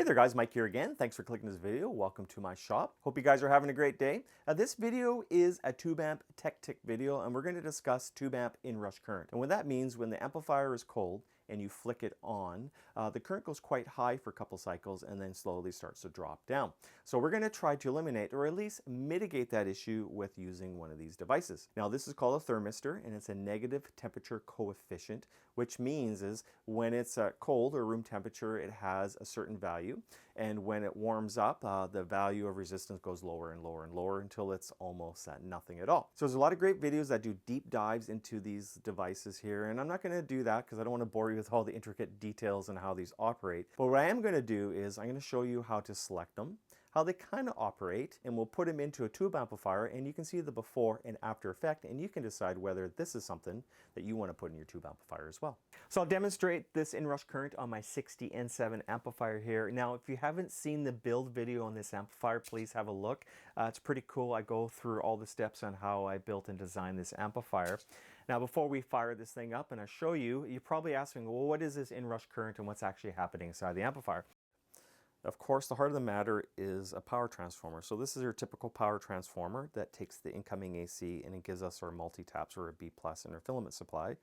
Hey there guys, Mike here again. Thanks for clicking this video. Welcome to my shop. Hope you guys are having a great day. This video is a tube amp tech tick video, and we're going to discuss tube amp inrush current. And what that means, when the amplifier is cold and you flick it on, the current goes quite high for a couple cycles and then slowly starts to drop down. So we're going to try to eliminate or at least mitigate that issue with using one of these devices. Now this is called a thermistor, and it's a negative temperature coefficient, which means is when it's cold or room temperature, it has a certain value, and when it warms up, the value of resistance goes lower and lower and lower until it's almost at nothing at all. So there's a lot of great videos that do deep dives into these devices here, and I'm not going to do that because I don't want to bore you with all the intricate details and how these operate. But what I am going to do is I'm going to show you how to select them, how they kind of operate, and we'll put them into a tube amplifier, and you can see the before and after effect, and you can decide whether this is something that you want to put in your tube amplifier as well. So I'll demonstrate this inrush current on my 60N7 amplifier here. Now if you haven't seen the build video on this amplifier, please have a look. It's pretty cool. I go through all the steps on how I built and designed this amplifier. Now before we fire this thing up and I show you, you're probably asking, well, what is this inrush current and what's actually happening inside the amplifier? Of course, the heart of the matter is a power transformer. So this is your typical power transformer that takes the incoming AC and it gives us our multi-taps or a B+ in our filament supply.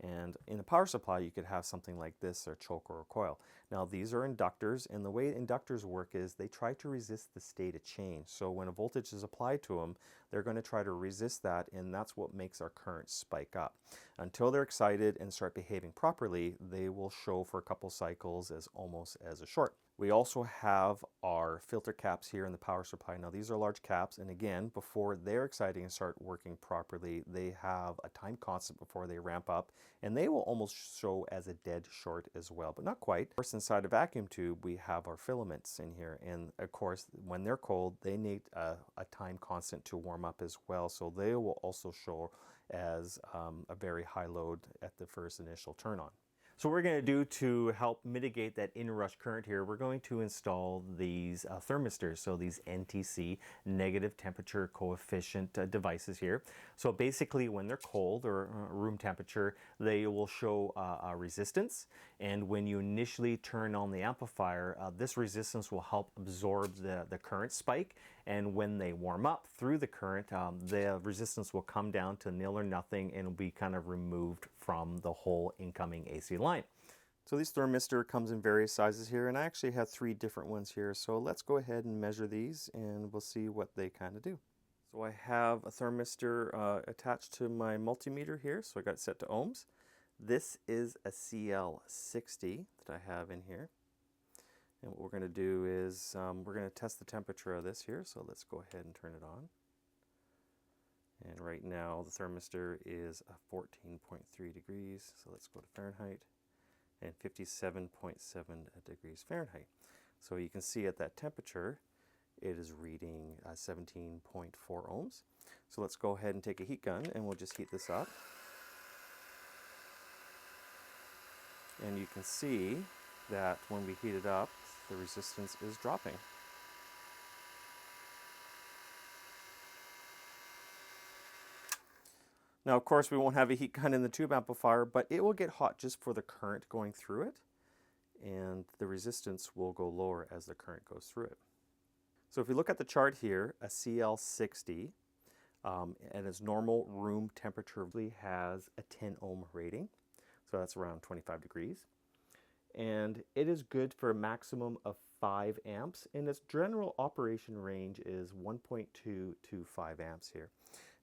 And in a power supply, you could have something like this, or a choke or a coil. Now these are inductors, and the way inductors work is they try to resist the state of change. So when a voltage is applied to them, they're going to try to resist that, and that's what makes our current spike up. Until they're excited and start behaving properly, they will show for a couple cycles as almost as a short. We also have our filter caps here in the power supply. Now these are large caps, and again, before they're exciting and start working properly, they have a time constant before they ramp up, and they will almost show as a dead short as well, but not quite. Of course, inside a vacuum tube, we have our filaments in here, and of course, when they're cold, they need a time constant to warm up as well, so they will also show as a very high load at the first initial turn on. So what we're going to do to help mitigate that inrush current here, we're going to install these thermistors, so these NTC, negative temperature coefficient devices here. So basically when they're cold or room temperature, they will show a resistance, and when you initially turn on the amplifier, this resistance will help absorb the current spike, and when they warm up through the current, the resistance will come down to nil or nothing and will be kind of removed from the whole incoming AC line. So this thermistor comes in various sizes here, and I actually have 3 different ones here. So let's go ahead and measure these and we'll see what they kind of do. So I have a thermistor attached to my multimeter here, so I got it set to ohms. This is a CL60 that I have in here. And what we're going to do is we're going to test the temperature of this here. So let's go ahead and turn it on. And right now the thermistor is 14.3 degrees. So let's go to Fahrenheit, and 57.7 degrees Fahrenheit. So you can see at that temperature, it is reading 17.4 ohms. So let's go ahead and take a heat gun and we'll just heat this up. And you can see that when we heat it up, the resistance is dropping. Now, of course, we won't have a heat gun in the tube amplifier, but it will get hot just for the current going through it, and the resistance will go lower as the current goes through it. So if you look at the chart here, a CL60 at its normal room temperature has a 10 ohm rating, so that's around 25 degrees. And it is good for a maximum of 5 amps, and its general operation range is 1.2 to 5 amps here.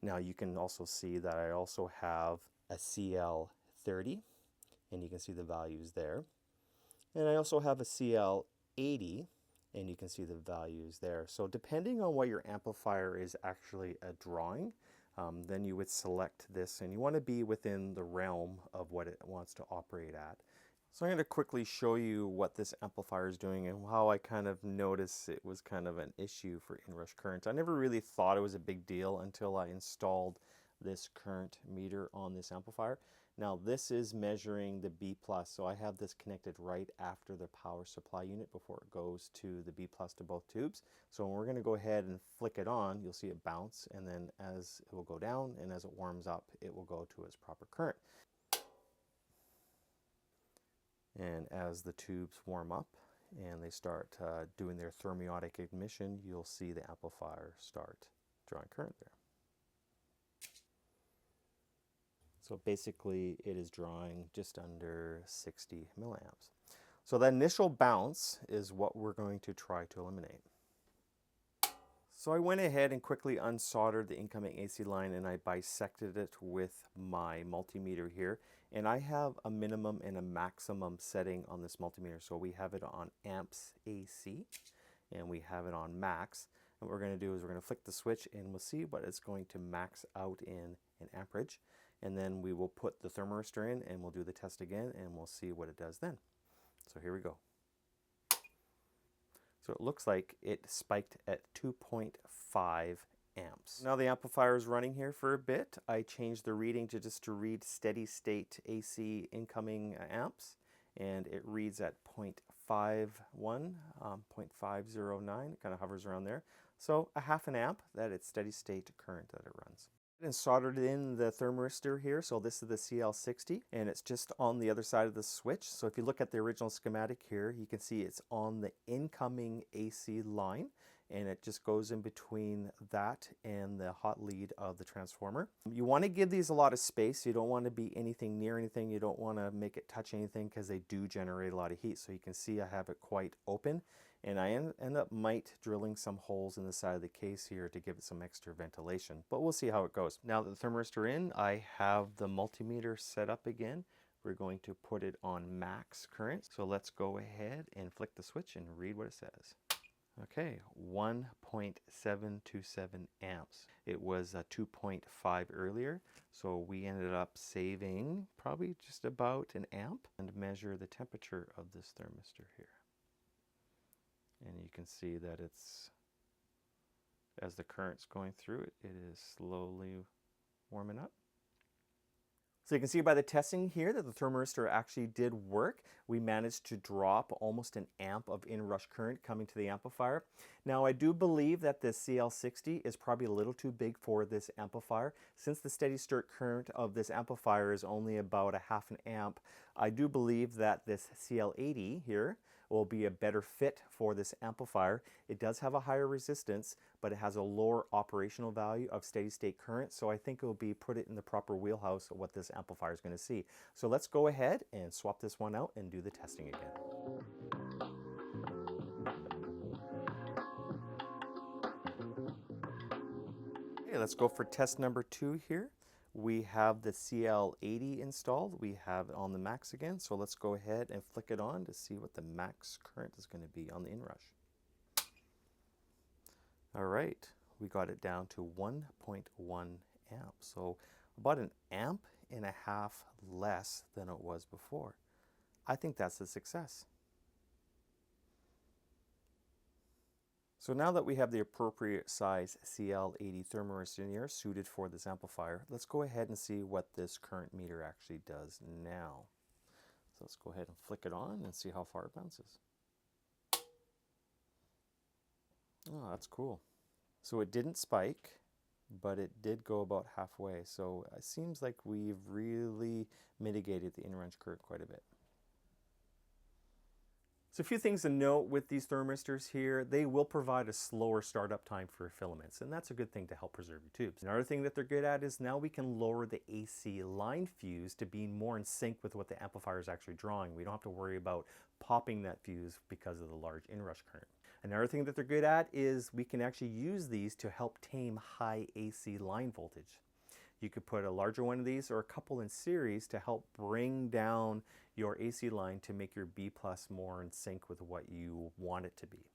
Now you can also see that I also have a CL30, and you can see the values there. And I also have a CL80, and you can see the values there. So depending on what your amplifier is actually drawing, then you would select this, and you want to be within the realm of what it wants to operate at. So I'm going to quickly show you what this amplifier is doing and how I kind of noticed it was kind of an issue for inrush current. I never really thought it was a big deal until I installed this current meter on this amplifier. Now this is measuring the B+, so I have this connected right after the power supply unit before it goes to the B+ to both tubes. So when we're going to go ahead and flick it on, you'll see it bounce, and then as it will go down and as it warms up, it will go to its proper current. And as the tubes warm up, and they start doing their thermiotic ignition, you'll see the amplifier start drawing current there. So basically it is drawing just under 60 milliamps. So that initial bounce is what we're going to try to eliminate. So I went ahead and quickly unsoldered the incoming AC line, and I bisected it with my multimeter here. And I have a minimum and a maximum setting on this multimeter. So we have it on amps AC and we have it on max. And what we're going to do is we're going to flick the switch and we'll see what it's going to max out in amperage. And then we will put the thermistor in and we'll do the test again and we'll see what it does then. So here we go. So it looks like it spiked at 2.5 amps. Now the amplifier is running here for a bit. I changed the reading to read steady state AC incoming amps, and it reads at 0.51, 0.509. It kind of hovers around there. So a half an amp, that it's steady state current that it runs. And soldered in the thermistor here. So this is the CL60 and it's just on the other side of the switch. So if you look at the original schematic here, you can see it's on the incoming AC line and it just goes in between that and the hot lead of the transformer. You want to give these a lot of space. You don't want to be anything near anything. You don't want to make it touch anything because they do generate a lot of heat. So you can see I have it quite open. And I end up drilling some holes in the side of the case here to give it some extra ventilation, but we'll see how it goes. Now that the thermistor in, I have the multimeter set up again. We're going to put it on max current. So let's go ahead and flick the switch and read what it says. Okay, 1.727 amps. It was 2.5 earlier, so we ended up saving probably just about an amp. And measure the temperature of this thermistor here. And you can see that it's, as the current's going through it, it is slowly warming up. So you can see by the testing here that the thermistor actually did work. We managed to drop almost an amp of inrush current coming to the amplifier. Now I do believe that the CL60 is probably a little too big for this amplifier. Since the steady state current of this amplifier is only about a half an amp, I do believe that this CL80 here will be a better fit for this amplifier. It does have a higher resistance, but it has a lower operational value of steady state current. So I think it will put it in the proper wheelhouse of what this amplifier is going to see. So let's go ahead and swap this one out and do the testing again. Okay, let's go for test number 2 here. We have the CL80 installed. We have it on the max again. So let's go ahead and flick it on to see what the max current is going to be on the inrush. All right, we got it down to 1.1 amps. So about an amp and a half less than it was before. I think that's a success. So now that we have the appropriate size CL80 thermistor in here suited for this amplifier, let's go ahead and see what this current meter actually does now. So let's go ahead and flick it on and see how far it bounces. Oh, that's cool. So it didn't spike, but it did go about halfway. So it seems like we've really mitigated the inrush current quite a bit. So a few things to note with these thermistors here. They will provide a slower startup time for filaments, and that's a good thing to help preserve your tubes. Another thing that they're good at is now we can lower the AC line fuse to be more in sync with what the amplifier is actually drawing. We don't have to worry about popping that fuse because of the large inrush current. Another thing that they're good at is we can actually use these to help tame high AC line voltage. You could put a larger one of these or a couple in series to help bring down your AC line to make your B+ more in sync with what you want it to be.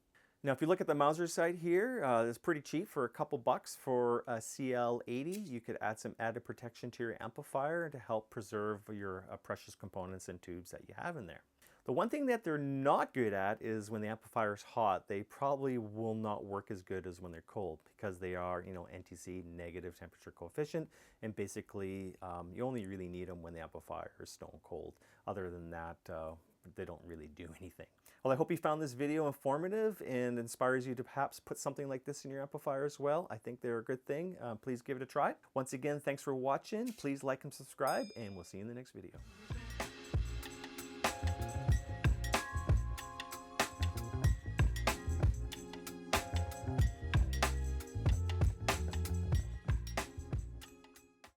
Now, if you look at the Mauser site here, it's pretty cheap for a couple bucks for a CL80. You could add some added protection to your amplifier to help preserve your precious components and tubes that you have in there. The one thing that they're not good at is when the amplifier is hot, they probably will not work as good as when they're cold because they are, NTC, negative temperature coefficient, and basically you only really need them when the amplifier is stone cold. Other than that, they don't really do anything. Well, I hope you found this video informative and inspires you to perhaps put something like this in your amplifier as well. I think they're a good thing. Please give it a try. Once again, thanks for watching. Please like and subscribe, and we'll see you in the next video.